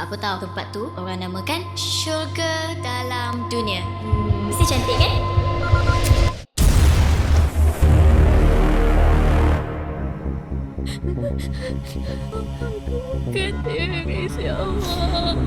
Sebab aku tahu tempat tu orang namakan syurga dalam dunia. Mesti cantik kan? Ketiris, ya Allah.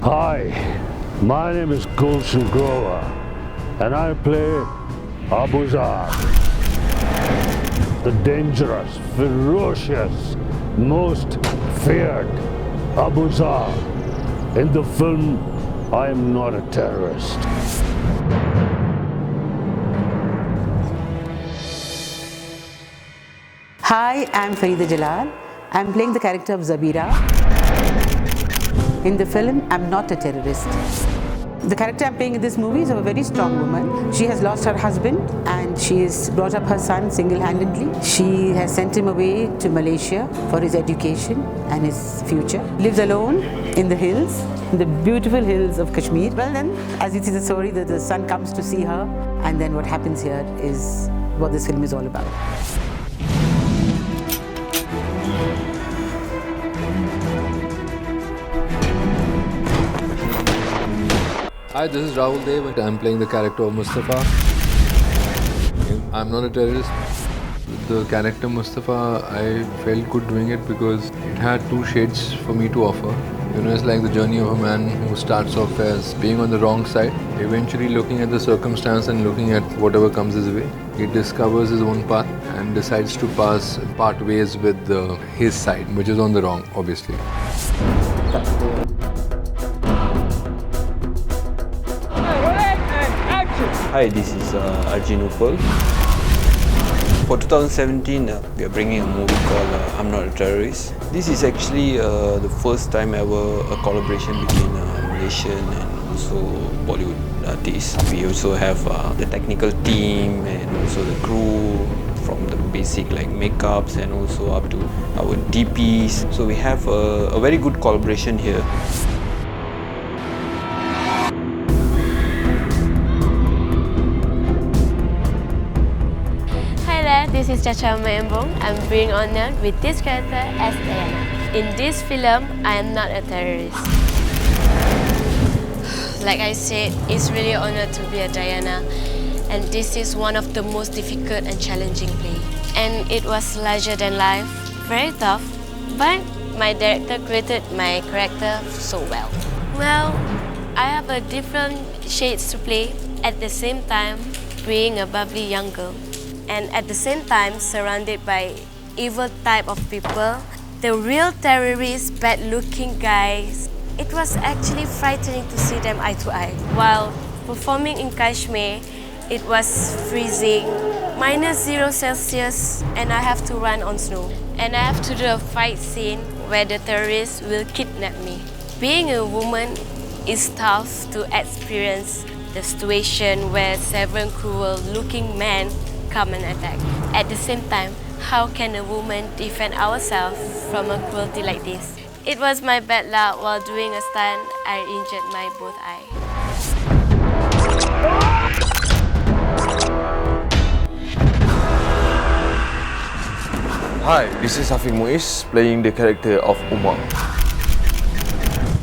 Hi, my name is Gulshan Grover, and I play Abuzar, the dangerous, ferocious, most feared Abuzar. In the film, I am not a terrorist. Hi, I'm Farida Jalal. I'm playing the character of Zabira. In the film, I'm not a terrorist. The character I'm playing in this movie is a very strong woman. She has lost her husband and she has brought up her son single-handedly. She has sent him away to Malaysia for his education and his future. Lives alone in the hills, in the beautiful hills of Kashmir. Well then, as you see the story, the son comes to see her, and then what happens here is what this film is all about. Hi, this is Rahul Dev and I'm playing the character of Mustafa. I'm not a terrorist. The character Mustafa, I felt good doing it because it had two shades for me to offer. You know, it's like the journey of a man who starts off as being on the wrong side, eventually looking at the circumstance and looking at whatever comes his way. He discovers his own path and decides to part ways with his side, which is on the wrong, obviously. Hi, this is Arjun Upal. For 2017, we are bringing a movie called I'm Not a Terrorist. This is actually the first time ever a collaboration between Malaysian and also Bollywood artists. We also have the technical team and also the crew from the basic like makeups and also up to our DPs. So we have a very good collaboration here. This is Chacha Mayembong. I'm being honored with this character as Diana. In this film, I am not a terrorist. Like I said, it's really an honor to be a Diana, and this is one of the most difficult and challenging play. And it was larger than life, very tough, but my director created my character so well. Well, I have a different shades to play, at the same time being a bubbly young girl. And at the same time surrounded by evil type of people, the real terrorists, bad-looking guys. It was actually frightening to see them eye to eye. While performing in Kashmir, it was freezing, -0°C, and I have to run on snow. And I have to do a fight scene where the terrorists will kidnap me. Being a woman is tough to experience the situation where several cruel-looking men come and attack. At the same time, how can a woman defend ourselves from a cruelty like this? It was my bad luck while doing a stunt, I injured my both eyes. Hi, this is Afiq Muiz playing the character of Umar.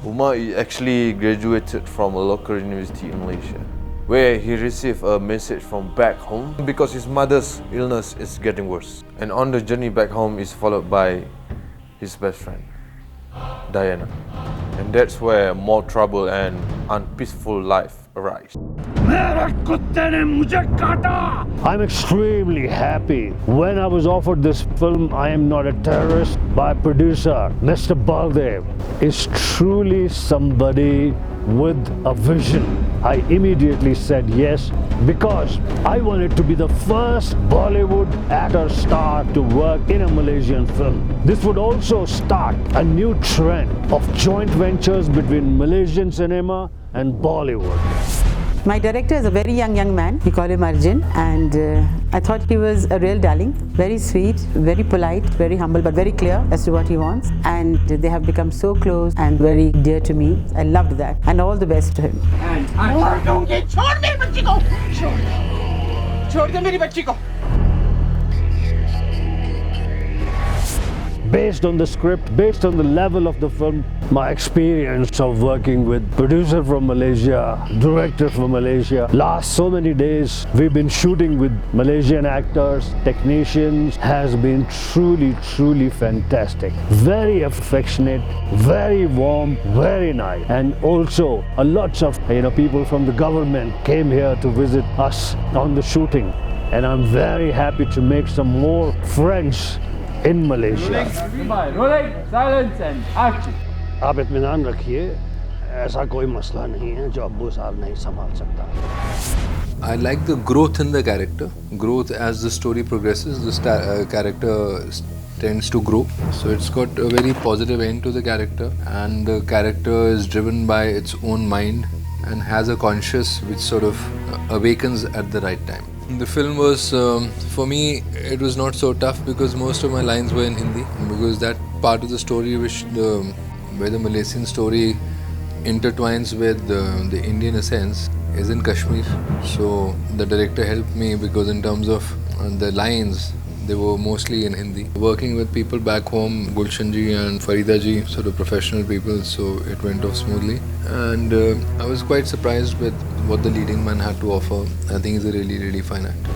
Umar actually graduated from a local university in Malaysia, where he received a message from back home because his mother's illness is getting worse. And on the journey back home is followed by his best friend, Diana. And that's where more trouble and unpeaceful life arise. I'm extremely happy. When I was offered this film, I Am Not a Terrorist, by producer Mr. Baldev, is truly somebody with a vision. I immediately said yes because I wanted to be the first Bollywood actor star to work in a Malaysian film. This would also start a new trend of joint ventures between Malaysian cinema and Bollywood. My director is a very young man. We call him Arjun, and I thought he was a real darling. Very sweet, very polite, very humble, but very clear as to what he wants. And they have become so close and very dear to me. I loved that, and all the best to him. Based on the script, based on the level of the film, my experience of working with producer from Malaysia, director from Malaysia, last so many days we've been shooting with Malaysian actors, technicians, has been truly fantastic. Very affectionate, very warm, very nice, and also a lots of people from the government came here to visit us on the shooting, and I'm very happy to make some more friends in Malaysia. Rolling, silence and action. आप इत्मीनान रखिए, ऐसा कोई मसला नहीं है जो अब्बू साहब नहीं संभाल सकता. I like the growth in the character. Growth as the story progresses, the character tends to grow. So it's got a very positive end to the character, and the character is driven by its own mind and has a conscience which sort of awakens at the right time. The film was, for me, it was not so tough because most of my lines were in Hindi, because that part of the story where the Malaysian story intertwines with the Indian essence is in Kashmir. So the director helped me because in terms of the lines, they were mostly in Hindi. Working with people back home, Gulshan ji and Farida ji, sort of professional people, so it went off smoothly. And I was quite surprised with what the leading man had to offer. I think he's a really fine actor.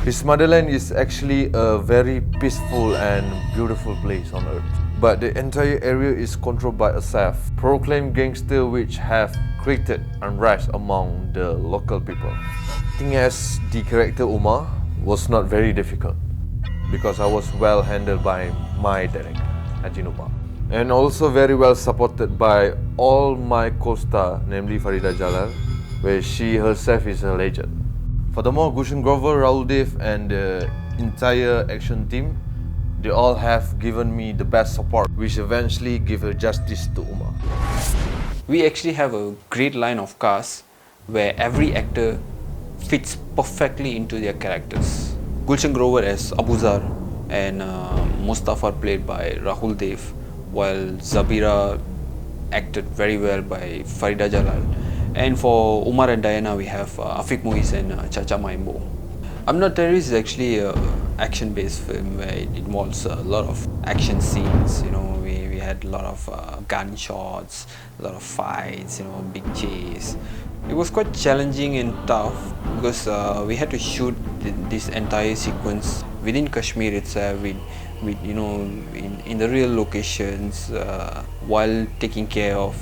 His motherland is actually a very peaceful and beautiful place on earth. But the entire area is controlled by a self-proclaimed gangster which have created unrest among the local people. I think as the character Umar was not very difficult because I was well handled by my director, Haji Nupar. And also very well supported by all my co-star, namely Farida Jalal, where she herself is a legend. Furthermore, Gulshan Grover, Rahul Dev and the entire action team, they all have given me the best support, which eventually give a justice to Umar. We actually have a great line of cast where every actor fits perfectly into their characters. Gulshan Grover as Abuzar and Mustafa played by Rahul Dev, while Zabira acted very well by Farida Jalal. And for Umar and Diana, we have Afiq Muiz and Chacha Maimbo. I'm Not Terrorist is actually an action-based film where it involves a lot of action scenes. We had a lot of gunshots, a lot of fights, big chase. It was quite challenging and tough because we had to shoot this entire sequence within Kashmir itself, in the real locations, while taking care of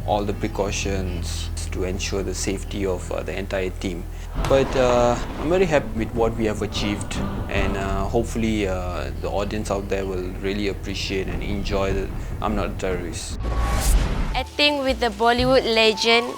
all the precautions to ensure the safety of the entire team. But I'm very happy with what we have achieved, and hopefully the audience out there will really appreciate and enjoy the I'm Not a Terrorist. Acting with the Bollywood legend,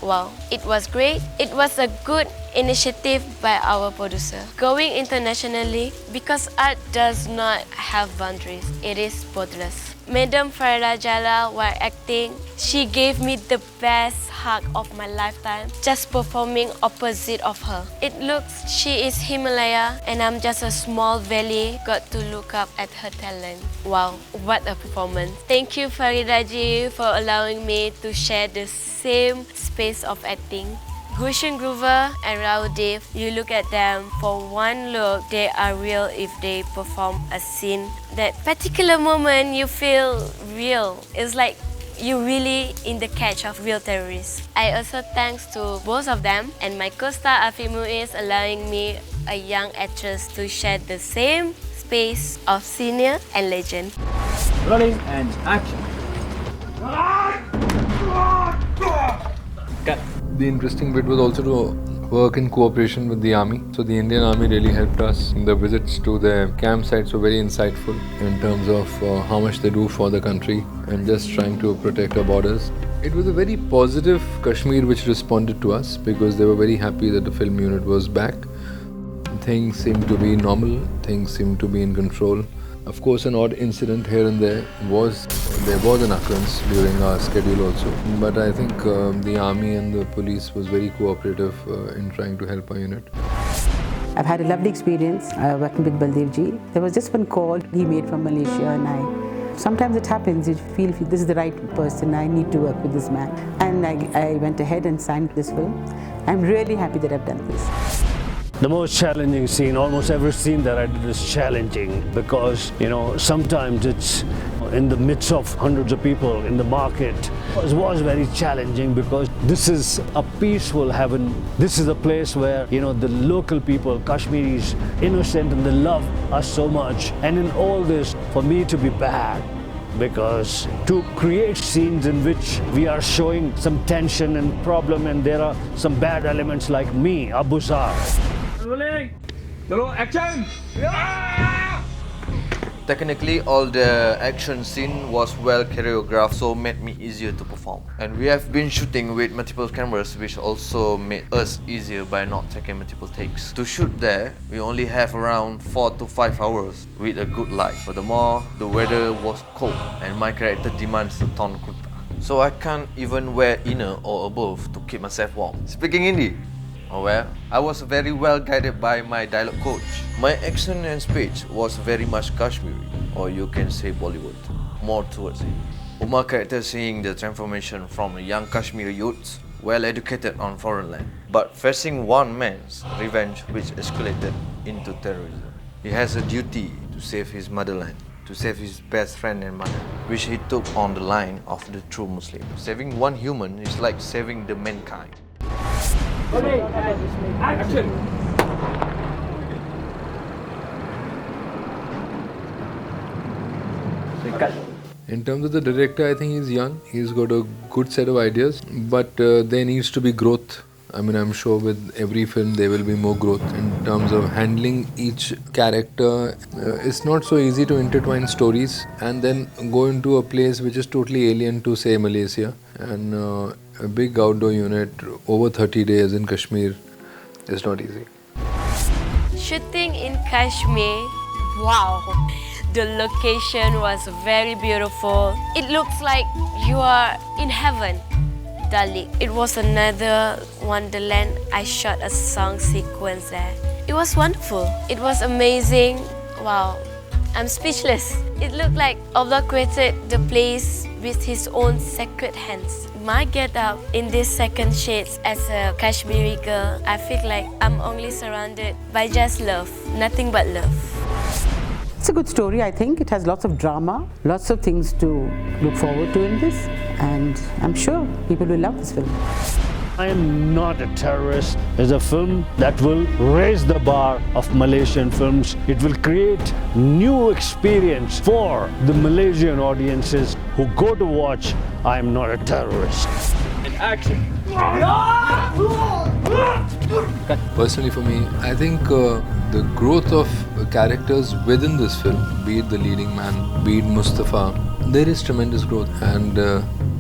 wow, it was great. It was a good initiative by our producer. Going internationally, because art does not have boundaries, it is borderless. Madam Farida Jalal, while acting, she gave me the best hug of my lifetime, just performing opposite of her. It looks she is Himalaya and I'm just a small valley, got to look up at her talent. Wow, what a performance. Thank you Farida ji for allowing me to share the same space of acting. Gulshan Grover and Rahul Dev, you look at them, for one look, they are real if they perform a scene. That particular moment, you feel real. It's like you're really in the catch of real terrorists. I also thanks to both of them and my co-star Afiq Muiz allowing me, a young actress, to share the same space of senior and legend. Rolling and action. Cut. The interesting bit was also to work in cooperation with the army. So the Indian army really helped us. The visits to their campsites were very insightful in terms of how much they do for the country and just trying to protect our borders. It was a very positive Kashmir which responded to us because they were very happy that the film unit was back. Things seemed to be normal, things seemed to be in control. Of course, an odd incident here and there was an occurrence during our schedule also. But I think the army and the police was very cooperative in trying to help our unit. I've had a lovely experience working with Baldevji. There was just one call he made from Malaysia, and sometimes it happens, you feel this is the right person, I need to work with this man. And I went ahead and signed this film. I'm really happy that I've done this. The most challenging scene, almost every scene that I did is challenging because, sometimes it's in the midst of hundreds of people in the market. It was very challenging because this is a peaceful heaven. This is a place where, the local people, Kashmiris, innocent and they love us so much. And in all this, for me to be bad, because to create scenes in which we are showing some tension and problem and there are some bad elements like me, Abu Zar. Action! Technically, all the action scene was well choreographed, so made me easier to perform. And we have been shooting with multiple cameras, which also made us easier by not taking multiple takes. To shoot there, we only have around 4 to 5 hours with a good light. Furthermore, the weather was cold and my character demands a torn kurta. So I can't even wear inner or above to keep myself warm. Speaking Hindi, well, I was very well guided by my dialogue coach. My accent and speech was very much Kashmiri, or you can say Bollywood, more towards it. Umar character seeing the transformation from a young Kashmiri youth, well educated on foreign land, but facing one man's revenge which escalated into terrorism. He has a duty to save his motherland, to save his best friend and mother, which he took on the line of the true Muslim. Saving one human is like saving the mankind. Action! In terms of the director, I think he's young. He's got a good set of ideas, but there needs to be growth. I'm sure with every film there will be more growth in terms of handling each character. It's not so easy to intertwine stories and then go into a place which is totally alien to, say, Malaysia. And a big outdoor unit over 30 days in Kashmir is not easy. Shooting in Kashmir, wow! The location was very beautiful. It looks like you are in heaven. Dali. It was another wonderland. I shot a song sequence there. It was wonderful. It was amazing. Wow, I'm speechless. It looked like Allah created the place with His own sacred hands. My get-up in this second shades as a Kashmiri girl, I feel like I'm only surrounded by just love, nothing but love. It's a good story, I think. It has lots of drama, lots of things to look forward to in this, and I'm sure people will love this film. I Am Not a Terrorist is a film that will raise the bar of Malaysian films. It will create new experience for the Malaysian audiences who go to watch I Am Not a Terrorist. Action! Personally for me, I think the growth of characters within this film, be it the leading man, be it Mustafa, there is tremendous growth, and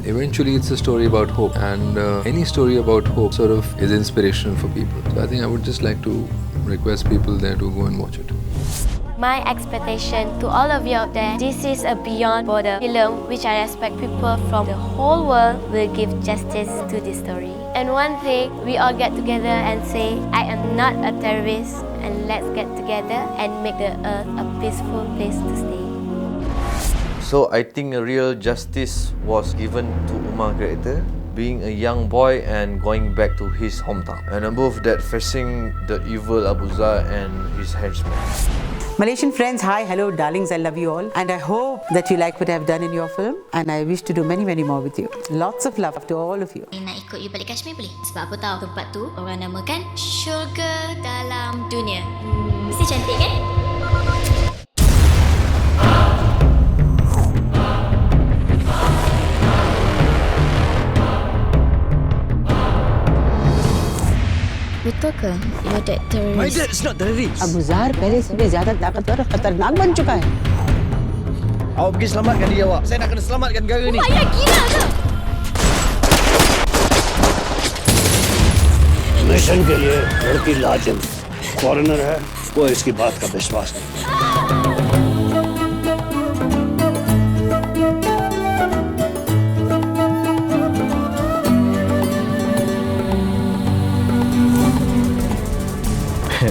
eventually it's a story about hope, and any story about hope sort of is inspirational for people. So I think I would just like to request people there to go and watch it. My expectation to all of you out there, this is a beyond border film which I expect people from the whole world will give justice to this story. And one thing, we all get together and say, I am not a terrorist, and let's get together and make the earth a peaceful place to stay. So I think a real justice was given to Umar character, being a young boy and going back to his hometown. And above that, facing the evil Abu Zar and his henchmen. Malaysian friends, hi, hello, darlings, I love you all. And I hope that you like what I've done in your film. And I wish to do many, many more with you. Lots of love to all of you. Nak ikut you balik Kashmir boleh? Sebab aku tahu tempat tu orang namakan syurga dalam dunia. Mesti cantik kan? tahu ke your dad terrorist? My dad is not terrorist. Abu ज़ार पहले से भी ज़्यादा ताकतवर और खतरनाक बन चुका है. Awak pergi selamatkan diri awak. Saya nak kena selamatkan negara ni. Ayah gila ke? Mission के लिए लड़की लाजिम फॉरेनर है, कोई इसकी बात का विश्वास नहीं.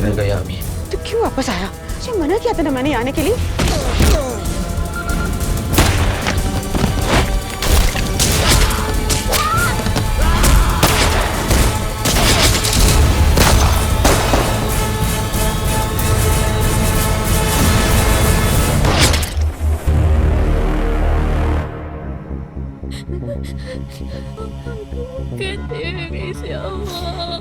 रह गया अभी. तो क्यों वापस आया? मुझे मना किया था ना मैंने आने के लिए. Bukan terrorist, ya Allah.